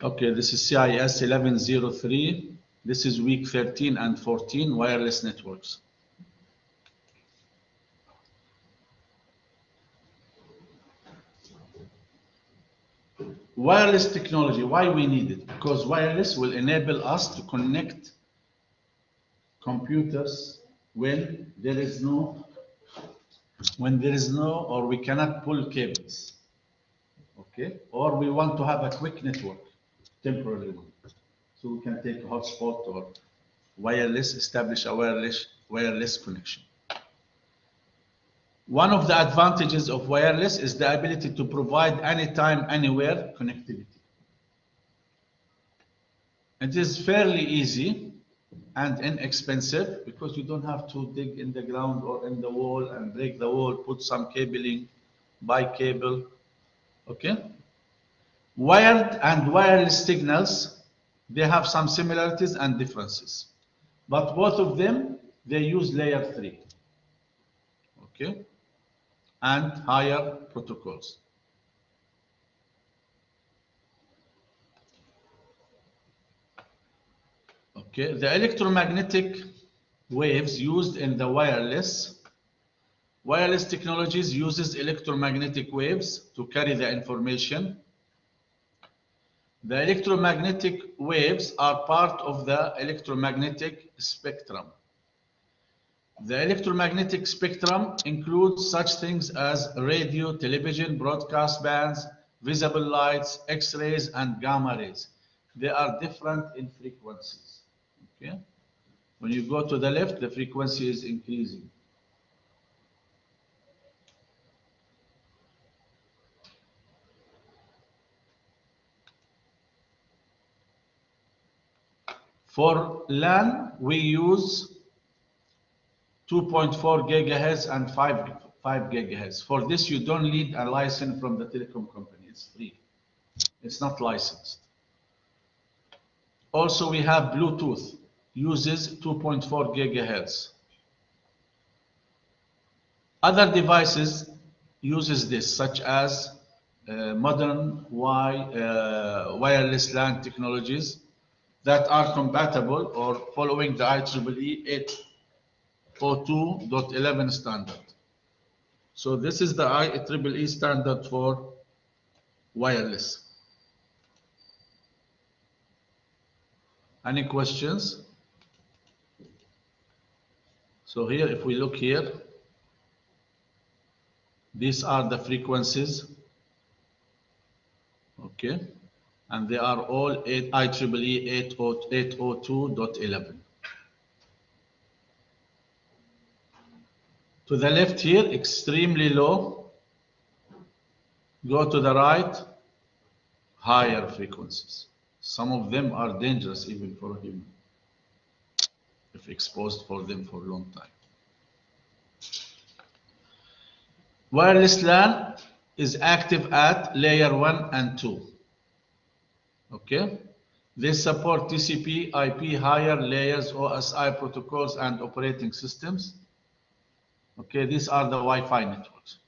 Okay, this is CIS1103. This is week 13 and 14, wireless networks. Wireless technology, why we need it? Because wireless will enable us to connect computers when there is no, or we cannot pull cables, okay? Or we want to have a quick network, temporary one. So we can take a hotspot or wireless, establish a wireless connection. One of the advantages of wireless is the ability to provide anytime, anywhere connectivity. It is fairly easy and inexpensive because you don't have to dig in the ground or in the wall and break the wall, put some cabling, buy cable, okay? Wired and wireless signals, they have some similarities and differences, but both of them, they use layer 3, okay? And higher protocols. Okay, the electromagnetic waves used in the wireless technologies uses electromagnetic waves to carry the information. The electromagnetic waves are part of the electromagnetic spectrum. The electromagnetic spectrum includes such things as radio, television, broadcast bands, visible lights, X-rays, and gamma rays. They are different in frequencies. Okay? When you go to the left, the frequency is increasing. For LAN, we use 2.4 gigahertz and 5 gigahertz. For this, you don't need a license from the telecom company. It's free. It's not licensed. Also, we have Bluetooth, uses 2.4 gigahertz. Other devices uses this, such as modern wireless LAN technologies that are compatible or following the IEEE 802.11 standard. So this is the IEEE standard for wireless. Any questions? So here, if we look here, these are the frequencies, okay, and they are all IEEE 802.11. To the left here, extremely low. Go to the right, higher frequencies. Some of them are dangerous even for a human, if exposed for them for a long time. Wireless LAN is active at layer 1 and 2. Okay? They support TCP, IP, higher layers, OSI protocols, and operating systems. Okay, these are the Wi-Fi networks.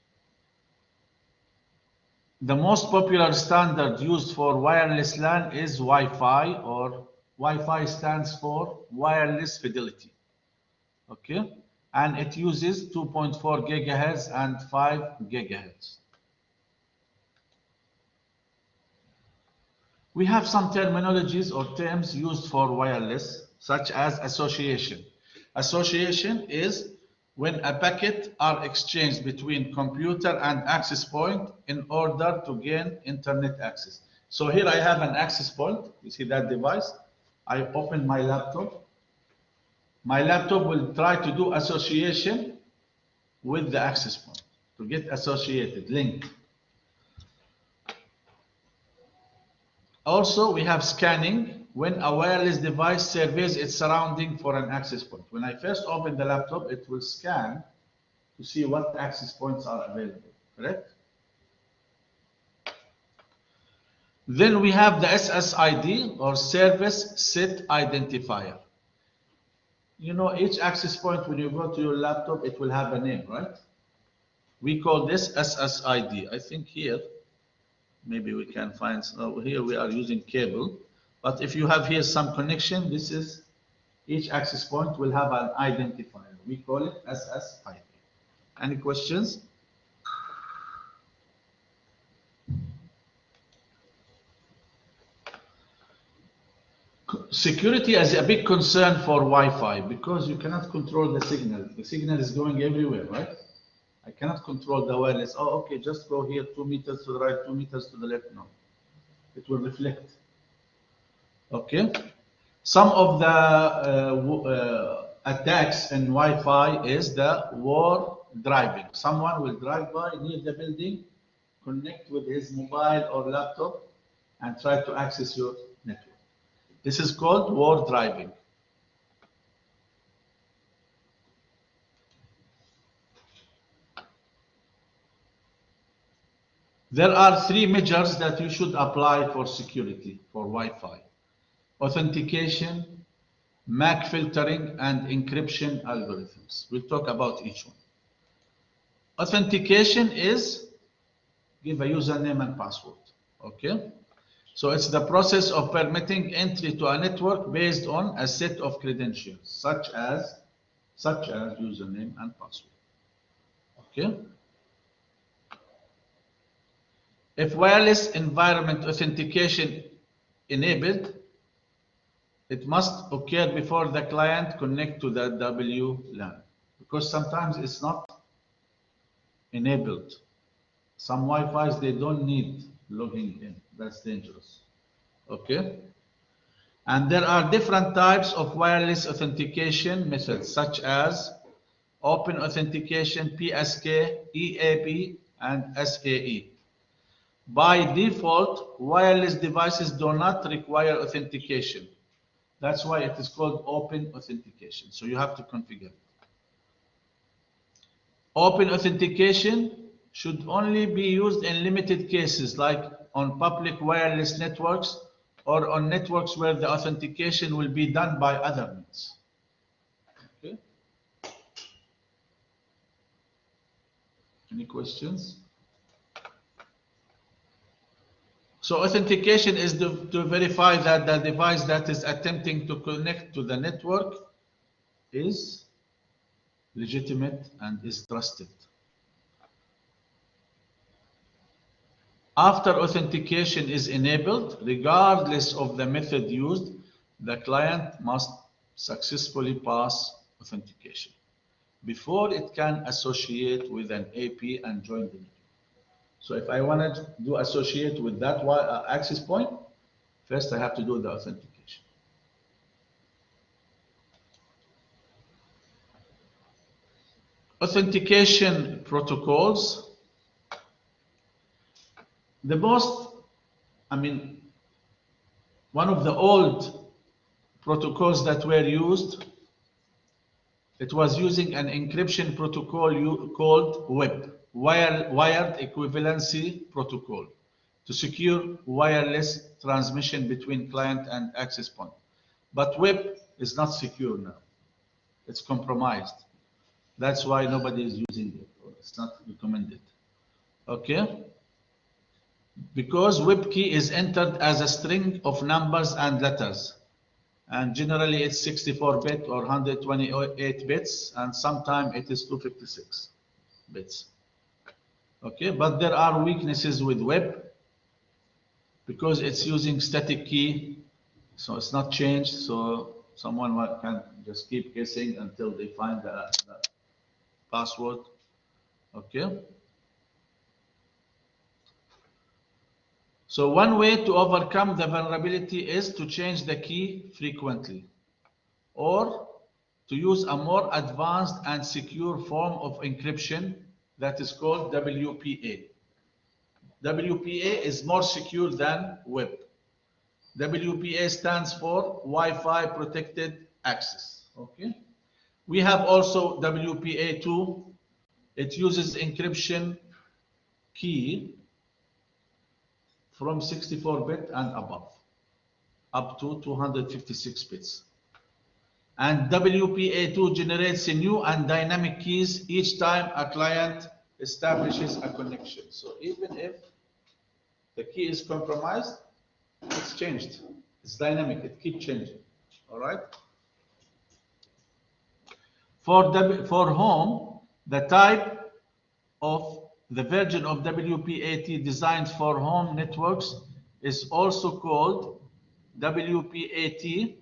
The most popular standard used for wireless LAN is Wi-Fi, or Wi-Fi stands for wireless fidelity. Okay, and it uses 2.4 gigahertz and 5 gigahertz. We have some terminologies or terms used for wireless, such as association. Association is when a packet are exchanged between computer and access point in order to gain internet access. So here I have an access point. You see that device? I open my laptop. My laptop will try to do association with the access point to get associated, linked. Also, we have scanning, when a wireless device surveys its surrounding for an access point. When I first open the laptop, it will scan to see what access points are available, correct? Then we have the SSID, or Service Set Identifier. You know, each access point, when you go to your laptop, it will have a name, right? We call this SSID. I think here maybe we can find, here we are using cable, but if you have here some connection, this is, each access point will have an identifier. We call it SSID. Any questions? Security is a big concern for Wi-Fi because you cannot control the signal. The signal is going everywhere, right? I cannot control the wireless. Oh, okay, just go here 2 meters to the right, 2 meters to the left. No, it will reflect. Okay. Some of the attacks in Wi-Fi is the war driving. Someone will drive by near the building, connect with his mobile or laptop, and try to access your network. This is called war driving. There are 3 measures that you should apply for security for Wi-Fi: authentication, MAC filtering, and encryption algorithms. We'll talk about each one. Authentication is give a username and password. Okay? So it's the process of permitting entry to a network based on a set of credentials, such as username and password. Okay? If wireless environment authentication enabled, it must occur before the client connect to the WLAN, because sometimes it's not enabled. Some Wi-Fi's, they don't need logging in. That's dangerous. Okay? And there are different types of wireless authentication methods, such as open authentication, PSK, EAP, and SAE. By default, wireless devices do not require authentication. That's why it is called open authentication. So you have to configure it. Open authentication should only be used in limited cases, like on public wireless networks or on networks where the authentication will be done by other means. Okay. Any questions? So authentication is to verify that the device that is attempting to connect to the network is legitimate and is trusted. After authentication is enabled, regardless of the method used, the client must successfully pass authentication before it can associate with an AP and join the network. So if I want to do associate with that access point, first I have to do the authentication. Authentication protocols. The most, one of the old protocols that were used, it was using an encryption protocol called WEP, Wired Equivalency Protocol, to secure wireless transmission between client and access point. But WEP is not secure now. It's compromised. That's why nobody is using it, or it's not recommended. Okay? Because WEP key is entered as a string of numbers and letters. And generally it's 64-bit or 128 bits, and sometimes it is 256 bits. Okay, but there are weaknesses with WEP because it's using static key, so it's not changed, so someone can just keep guessing until they find the password. Okay. So one way to overcome the vulnerability is to change the key frequently, or to use a more advanced and secure form of encryption that is called WPA. WPA is more secure than WEP. WPA stands for Wi-Fi Protected Access. Okay. We have also WPA2. It uses encryption key from 64-bit and above, up to 256 bits. And WPA2 generates new and dynamic keys each time a client establishes a connection. So even if the key is compromised, it's changed. It's dynamic, it keeps changing. All right? For home, the type of the version of WPAT designed for home networks is also called WPAT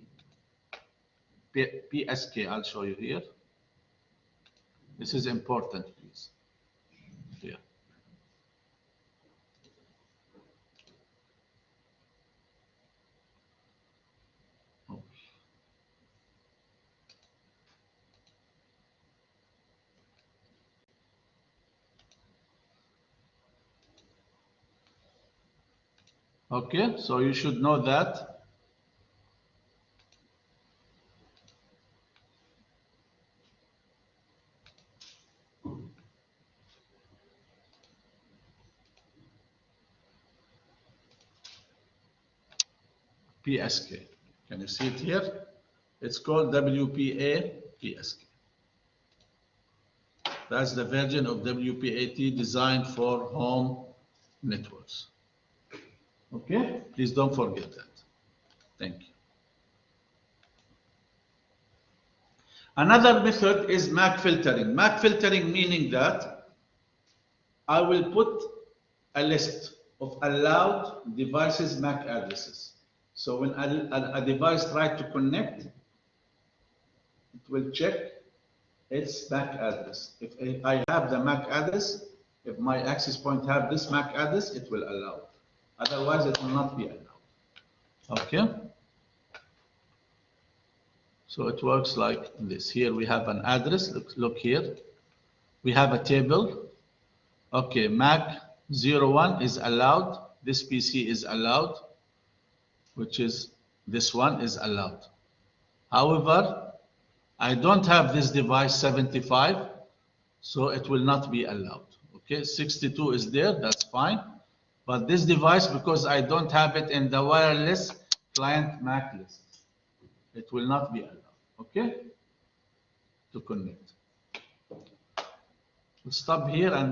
PSK. I'll show you here. This is important, please. Here. Okay, so you should know that. PSK. Can you see it here? It's called WPA PSK. That's the version of WPAT designed for home networks. Okay? Please don't forget that. Thank you. Another method is MAC filtering. MAC filtering meaning that I will put a list of allowed devices MAC addresses. So when a device tries to connect, it will check its MAC address. If I have the MAC address, if my access point have this MAC address, it will allow it. Otherwise, it will not be allowed. Okay? So it works like this. Here we have an address. Look here. We have a table. Okay, MAC 01 is allowed. This PC is allowed, which is this one is allowed. However, I don't have this device 75, so it will not be allowed. Okay, 62 is there, that's fine. But this device, because I don't have it in the wireless client MAC list, it will not be allowed. Okay, to connect. We'll stop here and then